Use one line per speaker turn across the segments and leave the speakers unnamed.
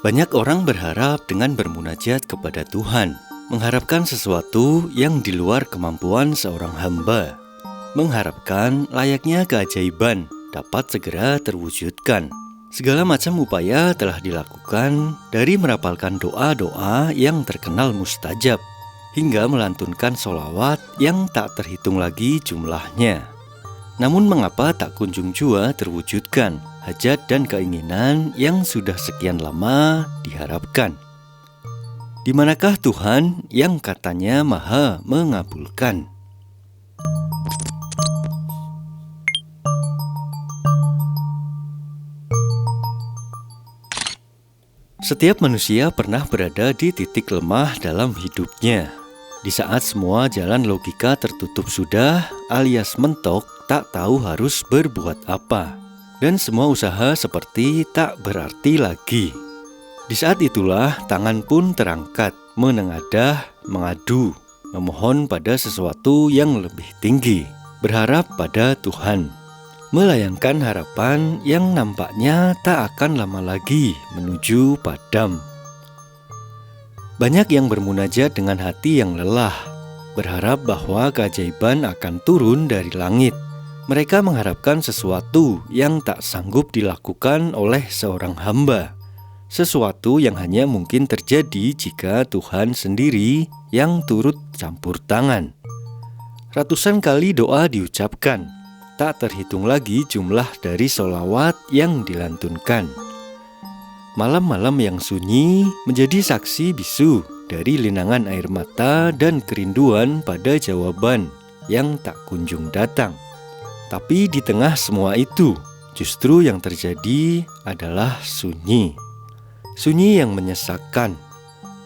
Banyak orang berharap dengan bermunajat kepada Tuhan, mengharapkan sesuatu yang di luar kemampuan seorang hamba, mengharapkan layaknya keajaiban dapat segera terwujudkan. Segala macam upaya telah dilakukan, dari merapalkan doa-doa yang terkenal mustajab, hingga melantunkan sholawat yang tak terhitung lagi jumlahnya. Namun mengapa tak kunjung jua terwujudkan hajat dan keinginan yang sudah sekian lama diharapkan? Di manakah Tuhan yang katanya Maha mengabulkan? Setiap manusia pernah berada di titik lemah dalam hidupnya. Di saat semua jalan logika tertutup sudah, alias mentok, tak tahu harus berbuat apa, dan semua usaha seperti tak berarti lagi. Di saat itulah tangan pun terangkat, menengadah, mengadu, memohon pada sesuatu yang lebih tinggi, berharap pada Tuhan, melayangkan harapan yang nampaknya tak akan lama lagi menuju padam. Banyak yang bermunajat dengan hati yang lelah, berharap bahwa keajaiban akan turun dari langit. Mereka mengharapkan sesuatu yang tak sanggup dilakukan oleh seorang hamba, sesuatu yang hanya mungkin terjadi jika Tuhan sendiri yang turut campur tangan. Ratusan kali doa diucapkan, tak terhitung lagi jumlah dari sholawat yang dilantunkan. Malam-malam yang sunyi menjadi saksi bisu dari linangan air mata dan kerinduan pada jawaban yang tak kunjung datang. Tapi di tengah semua itu, justru yang terjadi adalah sunyi. Sunyi yang menyesakkan.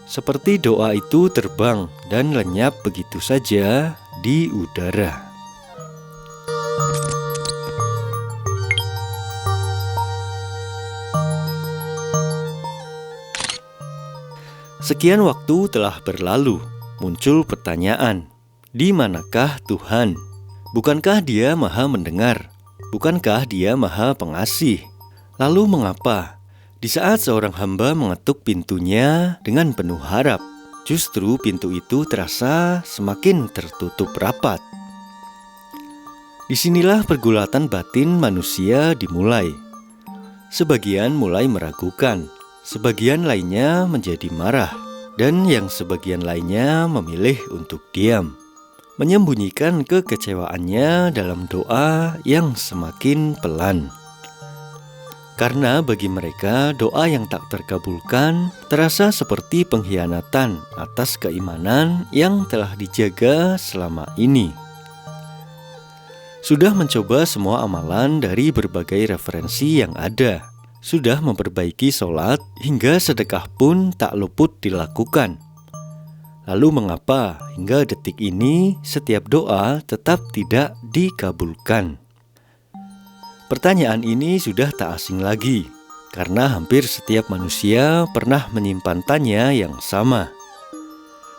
Seperti doa itu terbang dan lenyap begitu saja di udara. Sekian waktu telah berlalu, muncul pertanyaan, di manakah Tuhan? Bukankah Dia Maha mendengar? Bukankah Dia Maha pengasih? Lalu mengapa? Di saat seorang hamba mengetuk pintunya dengan penuh harap, justru pintu itu terasa semakin tertutup rapat. Disinilah pergulatan batin manusia dimulai. Sebagian mulai meragukan, sebagian lainnya menjadi marah, dan yang sebagian lainnya memilih untuk diam, menyembunyikan kekecewaannya dalam doa yang semakin pelan. Karena bagi mereka doa yang tak terkabulkan terasa seperti pengkhianatan atas keimanan yang telah dijaga selama ini. Sudah mencoba semua amalan dari berbagai referensi yang ada, sudah memperbaiki sholat hingga sedekah pun tak luput dilakukan. Lalu mengapa hingga detik ini setiap doa tetap tidak dikabulkan? Pertanyaan ini sudah tak asing lagi, karena hampir setiap manusia pernah menyimpan tanya yang sama.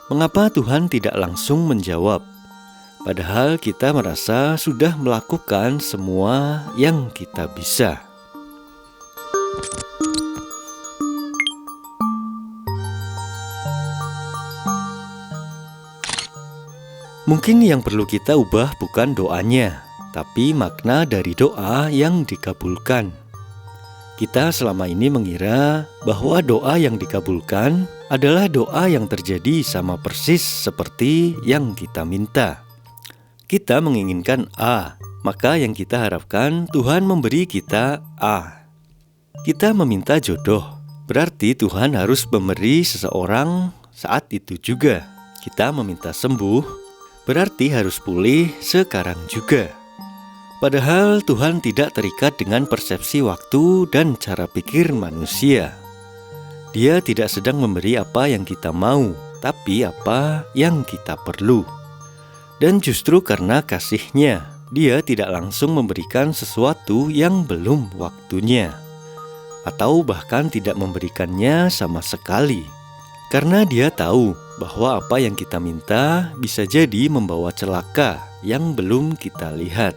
Mengapa Tuhan tidak langsung menjawab? Padahal kita merasa sudah melakukan semua yang kita bisa. Mungkin yang perlu kita ubah bukan doanya, tapi makna dari doa yang dikabulkan. Kita selama ini mengira bahwa doa yang dikabulkan adalah doa yang terjadi sama persis seperti yang kita minta. Kita menginginkan A, maka yang kita harapkan Tuhan memberi kita A. Kita meminta jodoh, berarti Tuhan harus memberi seseorang saat itu juga. Kita meminta sembuh, berarti harus pulih sekarang juga. Padahal Tuhan tidak terikat dengan persepsi waktu dan cara pikir manusia. Dia tidak sedang memberi apa yang kita mau, tapi apa yang kita perlu. Dan justru karena kasih-Nya, Dia tidak langsung memberikan sesuatu yang belum waktunya, atau bahkan tidak memberikannya sama sekali. Karena Dia tahu bahwa apa yang kita minta bisa jadi membawa celaka yang belum kita lihat.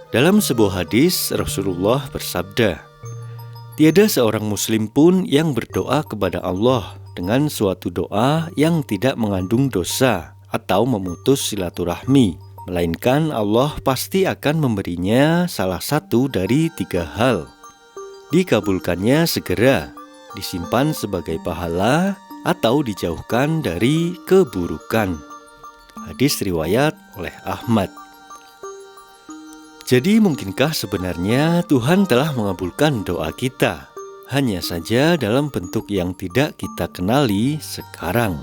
Dalam sebuah hadis, Rasulullah bersabda, Tiada seorang muslim pun yang berdoa kepada Allah dengan suatu doa yang tidak mengandung dosa atau memutus silaturahmi, melainkan Allah pasti akan memberinya salah satu dari 3 hal. Dikabulkannya segera, disimpan sebagai pahala, atau dijauhkan dari keburukan. Hadis riwayat oleh Ahmad. Jadi mungkinkah sebenarnya Tuhan telah mengabulkan doa kita? Hanya saja dalam bentuk yang tidak kita kenali sekarang.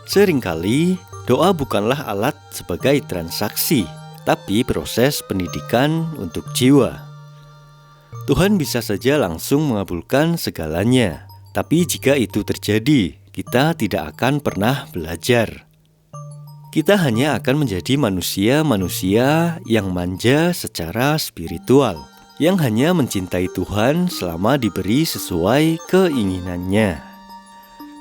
Seringkali doa bukanlah alat sebagai transaksi, tapi proses pendidikan untuk jiwa. Tuhan bisa saja langsung mengabulkan segalanya, tapi jika itu terjadi, kita tidak akan pernah belajar. Kita hanya akan menjadi manusia-manusia yang manja secara spiritual, yang hanya mencintai Tuhan selama diberi sesuai keinginannya.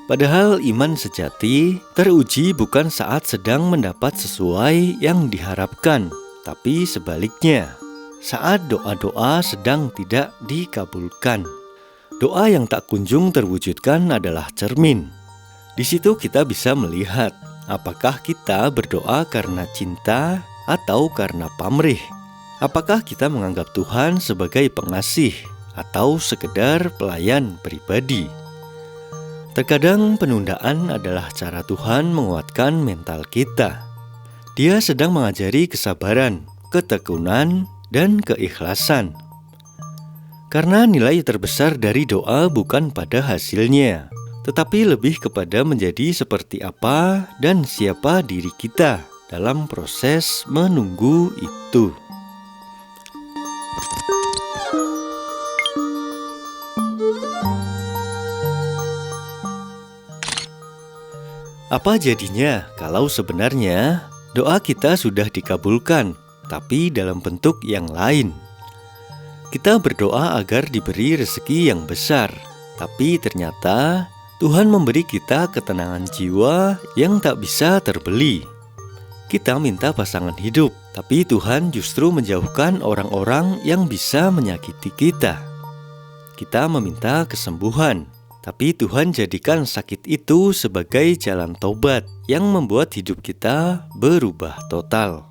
Padahal iman sejati teruji bukan saat sedang mendapat sesuai yang diharapkan, tapi sebaliknya, saat doa-doa sedang tidak dikabulkan. Doa yang tak kunjung terwujudkan adalah cermin. Di situ kita bisa melihat apakah kita berdoa karena cinta atau karena pamrih. Apakah kita menganggap Tuhan sebagai pengasih atau sekedar pelayan pribadi. Terkadang penundaan adalah cara Tuhan menguatkan mental kita. Dia sedang mengajari kesabaran, ketekunan, dan keikhlasan. Karena nilai terbesar dari doa bukan pada hasilnya, tetapi lebih kepada menjadi seperti apa dan siapa diri kita dalam proses menunggu itu. Apa jadinya kalau sebenarnya doa kita sudah dikabulkan, tapi dalam bentuk yang lain? Kita berdoa agar diberi rezeki yang besar, tapi ternyata Tuhan memberi kita ketenangan jiwa yang tak bisa terbeli. Kita minta pasangan hidup, tapi Tuhan justru menjauhkan orang-orang yang bisa menyakiti kita. Kita meminta kesembuhan, tapi Tuhan jadikan sakit itu sebagai jalan taubat yang membuat hidup kita berubah total.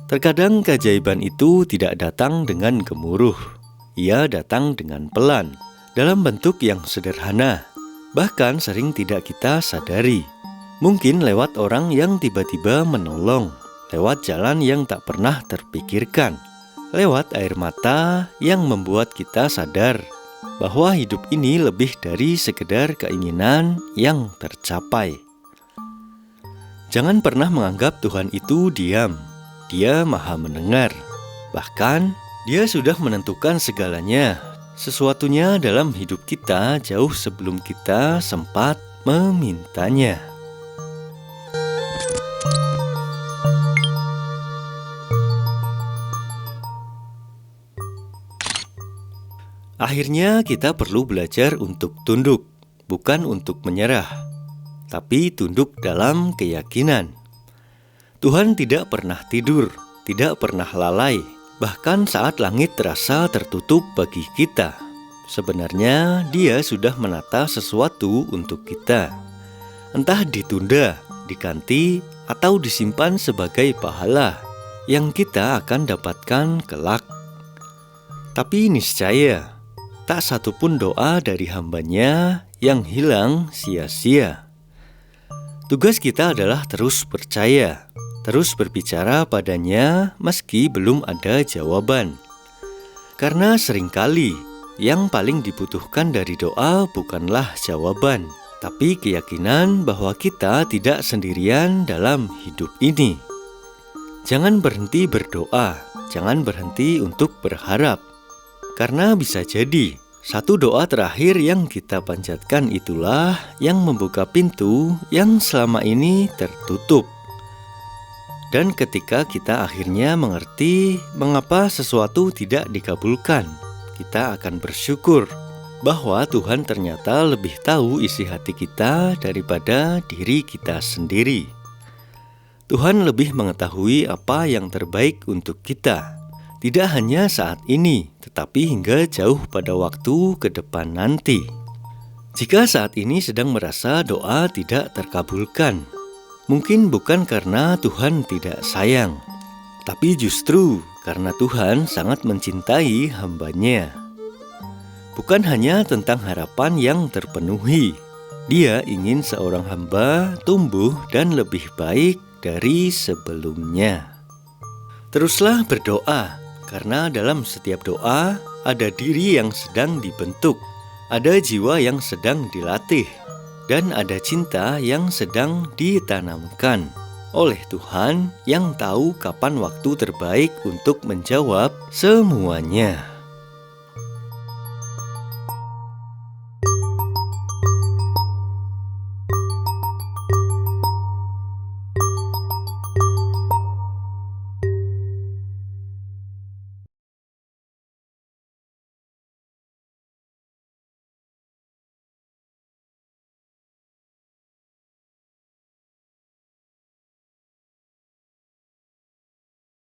Terkadang keajaiban itu tidak datang dengan gemuruh. Ia datang dengan pelan, dalam bentuk yang sederhana, bahkan sering tidak kita sadari. Mungkin lewat orang yang tiba-tiba menolong, lewat jalan yang tak pernah terpikirkan, lewat air mata yang membuat kita sadar bahwa hidup ini lebih dari sekedar keinginan yang tercapai. Jangan pernah menganggap Tuhan itu diam. Dia Maha mendengar. Bahkan, Dia sudah menentukan segalanya, sesuatunya dalam hidup kita jauh sebelum kita sempat memintanya. Akhirnya kita perlu belajar untuk tunduk, bukan untuk menyerah, tapi tunduk dalam keyakinan. Tuhan tidak pernah tidur, tidak pernah lalai, bahkan saat langit terasa tertutup bagi kita. Sebenarnya Dia sudah menata sesuatu untuk kita. Entah ditunda, diganti, atau disimpan sebagai pahala yang kita akan dapatkan kelak. Tapi niscaya, tak satupun doa dari hambanya yang hilang sia-sia. Tugas kita adalah terus percaya, terus berbicara padanya meski belum ada jawaban. Karena seringkali yang paling dibutuhkan dari doa bukanlah jawaban, tapi keyakinan bahwa kita tidak sendirian dalam hidup ini. Jangan berhenti berdoa, jangan berhenti untuk berharap. Karena bisa jadi, satu doa terakhir yang kita panjatkan itulah yang membuka pintu yang selama ini tertutup. Dan ketika kita akhirnya mengerti mengapa sesuatu tidak dikabulkan, kita akan bersyukur bahwa Tuhan ternyata lebih tahu isi hati kita daripada diri kita sendiri. Tuhan lebih mengetahui apa yang terbaik untuk kita, tidak hanya saat ini, tetapi hingga jauh pada waktu ke depan nanti. Jika saat ini sedang merasa doa tidak terkabulkan, mungkin bukan karena Tuhan tidak sayang, tapi justru karena Tuhan sangat mencintai hamba-Nya. Bukan hanya tentang harapan yang terpenuhi, Dia ingin seorang hamba tumbuh dan lebih baik dari sebelumnya. Teruslah berdoa, karena dalam setiap doa ada diri yang sedang dibentuk, ada jiwa yang sedang dilatih, dan ada cinta yang sedang ditanamkan oleh Tuhan yang tahu kapan waktu terbaik untuk menjawab semuanya.